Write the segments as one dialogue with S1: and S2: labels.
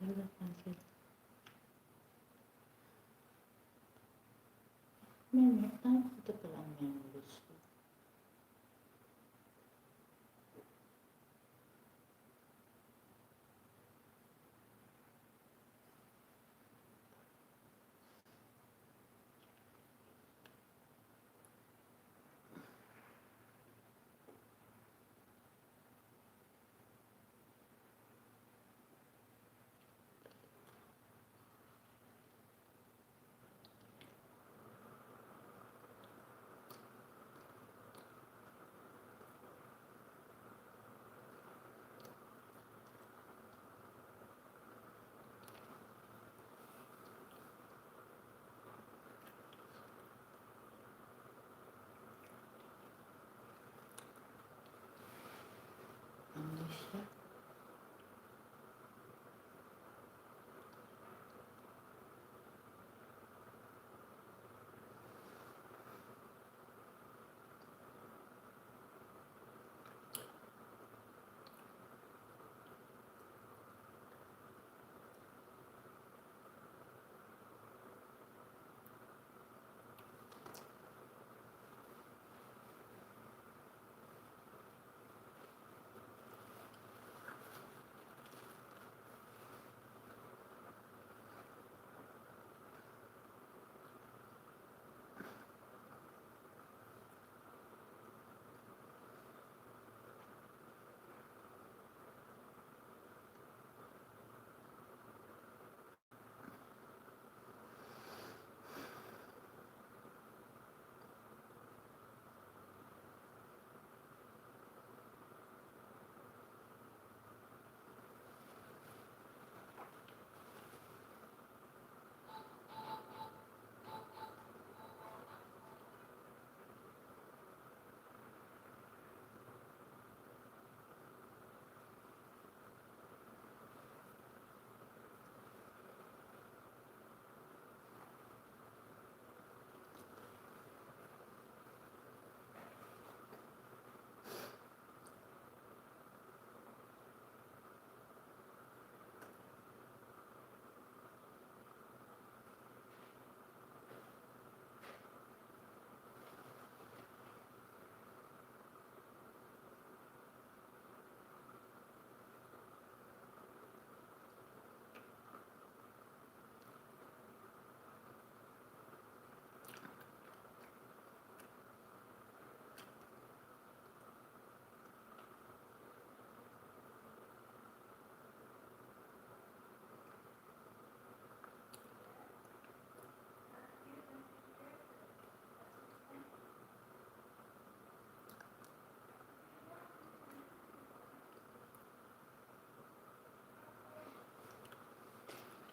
S1: Wala pansin. Ito pala ang memories ko. Ano siya?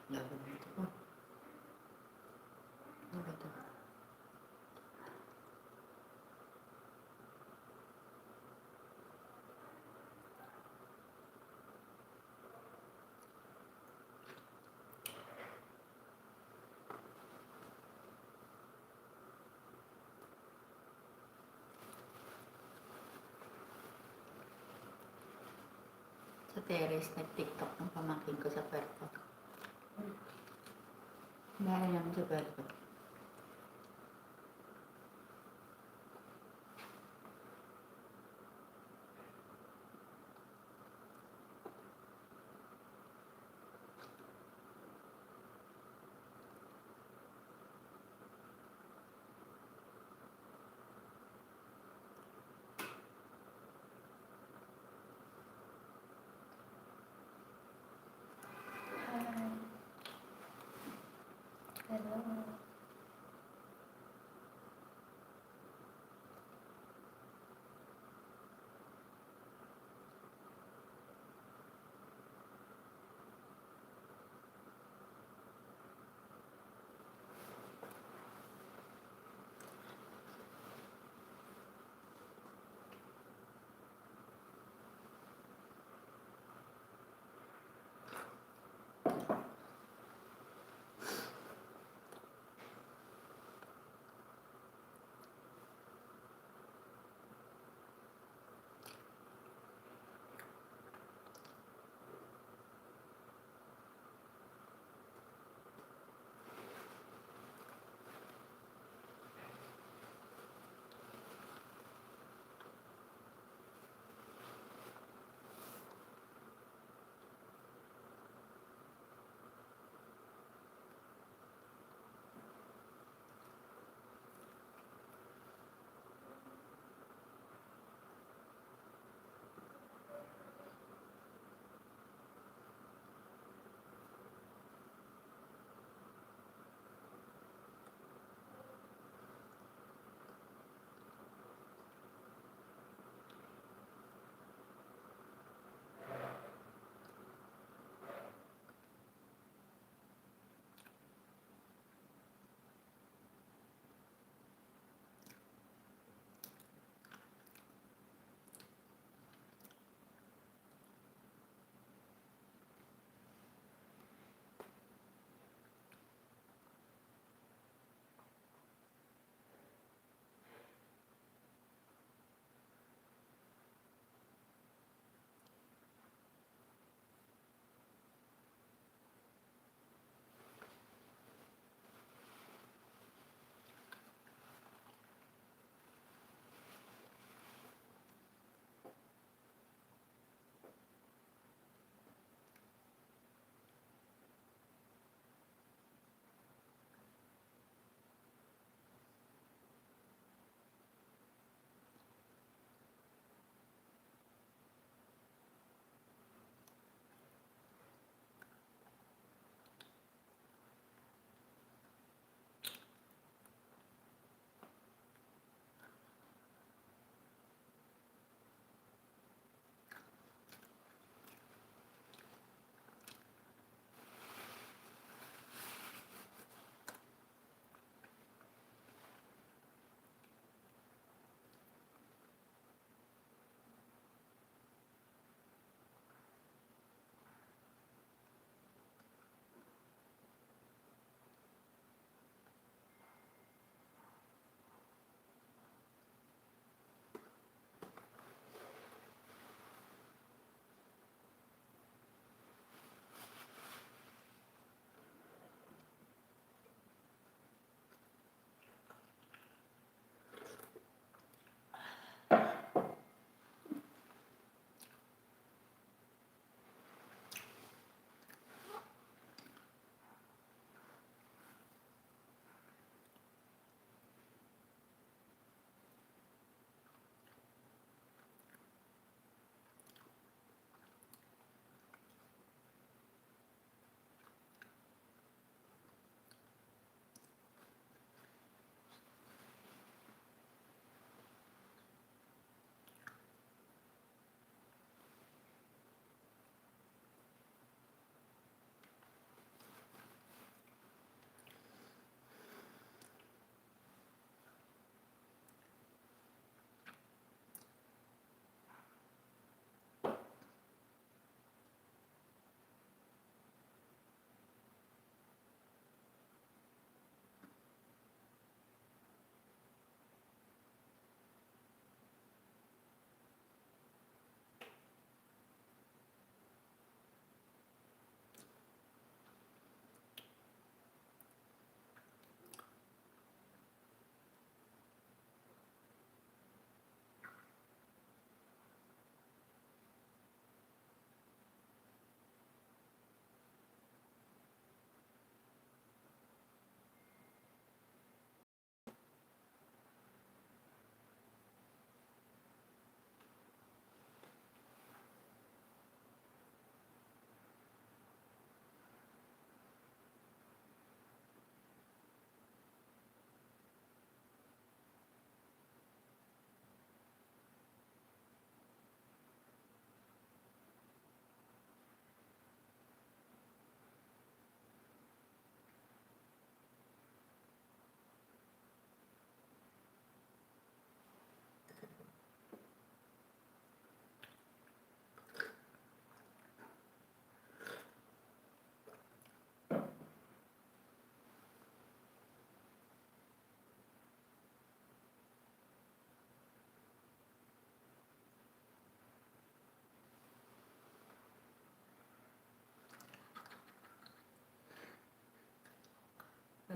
S1: Laban na ito po. Ano ba ito? Sa terrace, nag-tiktok ng pamangkin ko sa puerto. Meron naman sa puerto.
S2: Hello.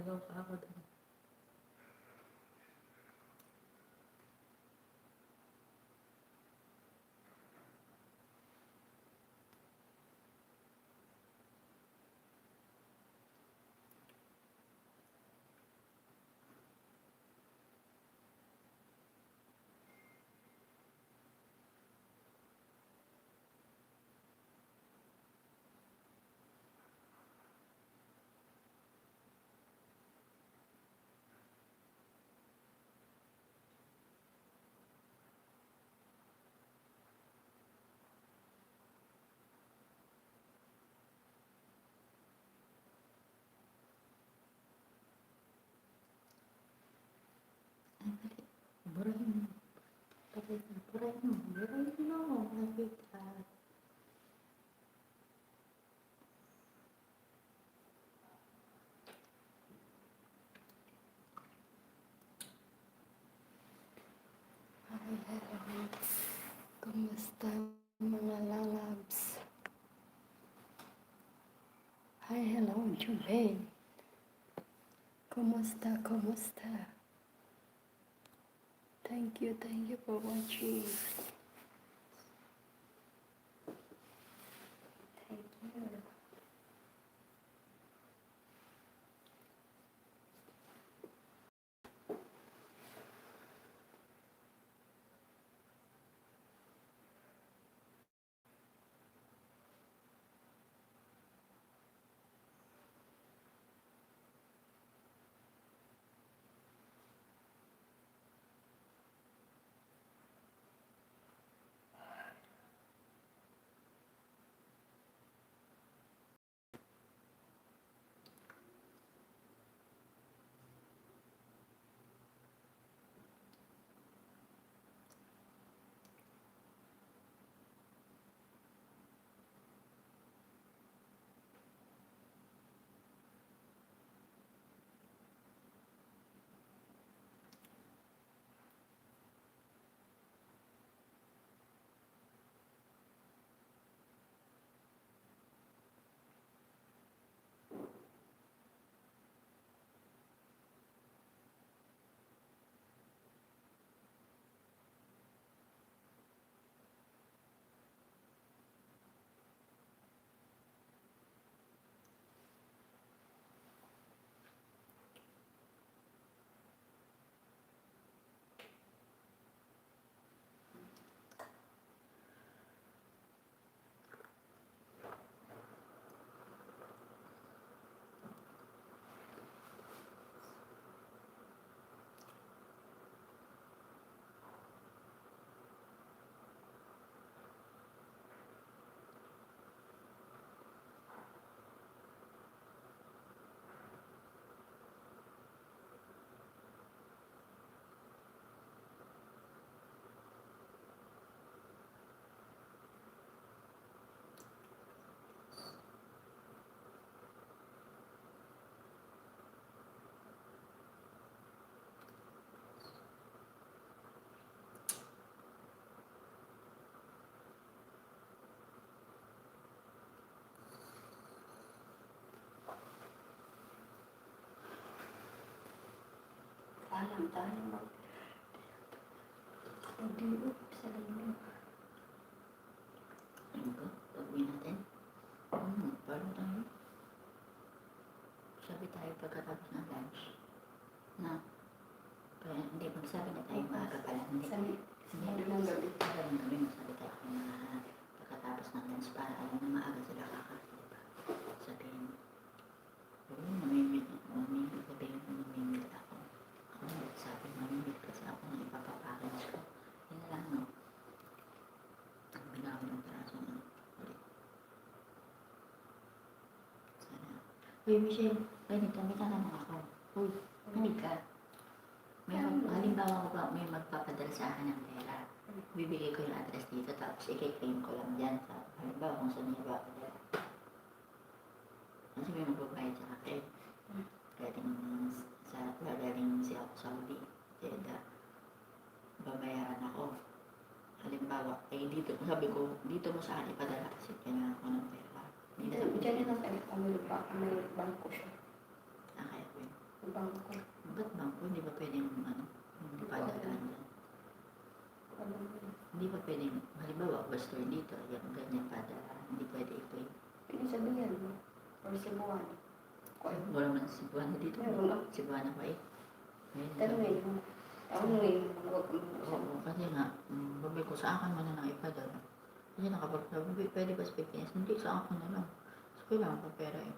S1: Nagagaw pa ako doon. Ay, mali. Burahin mo. Burahin mo. Burahin mo. Nabigat.
S2: Hi, hello. Kumusta mga lalabs? Hi, hello, Juven. Kumusta, kumusta? Thank you for watching. Thank you. Alam tayo mag-diop sa linggo.
S1: Linggo, gagawin natin. Paano tayo? Sabi tayo pagkatapos ng lunch. Na, kaya hindi, magsabi na tayo maaga pala. Hindi.
S2: Sabi ng gabi.
S1: Sabi ng gabi, magsabi tayo kung pagkatapos ng lunch para alam na maaga sila kakain. Diba? Sabihin, namimili ako. Ako sabi, mamimili kasi ako ng ipapapackage ko. Yun lang, no? Ang binawi ng peraso ng ulit. Sana. Uy, Michelle, pwede kami tatanong ako. Uy, hindi ka. Halimbawa ko ba may magpapadala sa akin ng pera. Bibigay ko yung address dito tapos i-claim ko lang dyan. Halimbawa kung saan niya papadala. Kasi may magbabayad sa akin. Gagaling si ako Saudi. Jeddah. Babayaran ako. Halimbawa, dito, sabi ko, dito mo sa akin ipadala kasi kailangan ko ng pera.
S2: Diyan na sa family bangko siya.
S1: Kaya ko yun.
S2: bangko.
S1: Ba't bangko? Hindi ba pwedeng ano? Hindi pa dadaan dyan.
S2: Ano yun?
S1: Hindi ba pwedeng, halimbawa, basta dito, yung ganyan padaan. Hindi pwede ito eh.
S2: Pwede sabihan mo. Or Cebuano. Kung ano.
S1: Wala man Cebuana dito.
S2: Meron lang.
S1: Cebuana pa eh. Ayun,
S2: Tanungin mo. Tanungin mo. Huwag kang
S1: Oo, kasi nga, babay ko sa akin mo na lang ipadala. Kasi nakapagsabi, pwede ba sa Pilipinas? Hindi, sa akin na lang. So, kailangan ko pera eh.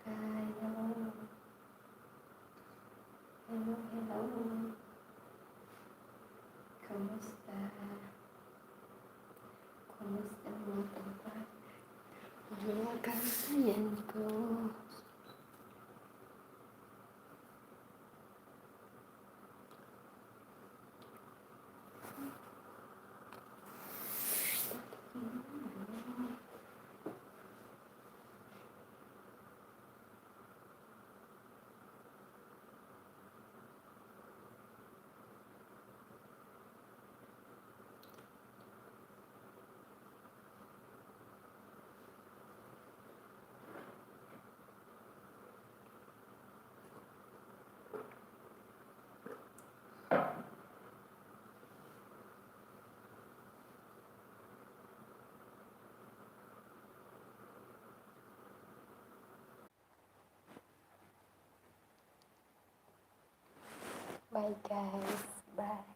S2: Hello. Hello, hello. Kamusta? Kamusta mga tapat? Mga kasayan ko. Bye guys. Bye.